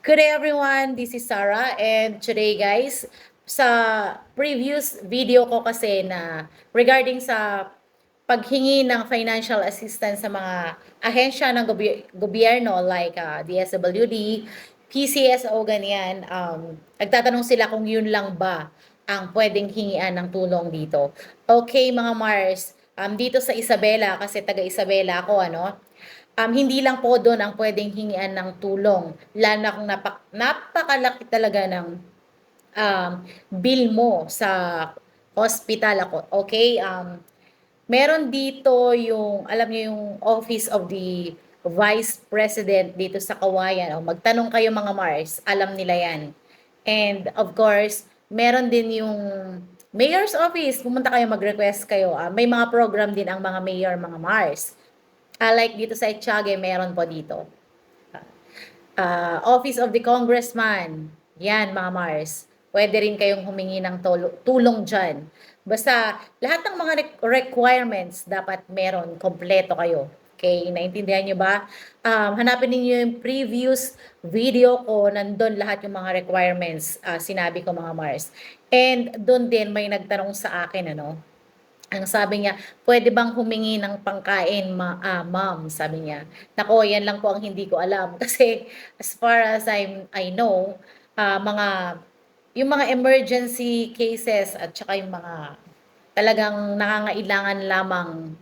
Good day everyone, this is Sarah and today guys, sa previous video ko kasi na regarding sa paghingi ng financial assistance sa mga ahensya ng gobyerno like DSWD, PCSO, ganyan, nagtatanong sila kung yun lang ba ang pwedeng hingian ng tulong dito. Okay mga Mars, dito sa Isabela, kasi taga Isabela ako, hindi lang po doon ang pwedeng hingian ng tulong. Lalo na kung napakalaki talaga ng bill mo sa hospital ako. Okay? Meron dito yung, alam niyo yung Office of the Vice President dito sa Kawayan. O, magtanong kayo mga Mars, alam nila yan. And of course, meron din yung Mayor's Office. Pumunta kayo, mag-request kayo. May mga program din ang mga mayor, mga Mars. Like dito sa Etiague, meron po dito. Office of the Congressman. Yan, mga Mars. Pwede rin kayong humingi ng tulong dyan. Basta, lahat ng mga requirements dapat meron, kompleto kayo. Okay, naintindihan nyo ba? Hanapin niyo yung previous video ko, nandun lahat yung mga requirements, sinabi ko mga Mars. And doon din may nagtanong sa akin, ang sabi niya, pwede bang humingi ng pangkain, ma'am? Sabi niya. Nako, yan lang po ang hindi ko alam. Kasi as far as I know, yung mga emergency cases at saka yung mga talagang nangangailangan lamang,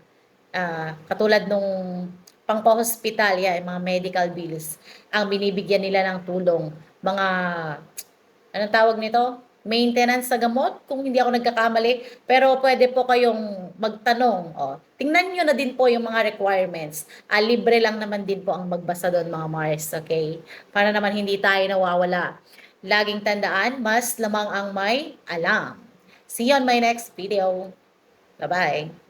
katulad nung pangpa-hospital, yung mga medical bills, ang binibigyan nila ng tulong. Mga anong tawag nito? Maintenance sa gamot, kung hindi ako nagkakamali. Pero pwede po kayong magtanong. Tingnan nyo na din po yung mga requirements. Libre lang naman din po ang magbasa doon mga Mars, okay? Para naman hindi tayo nawawala. Laging tandaan, mas lamang ang may alam. See you on my next video. Bye-bye.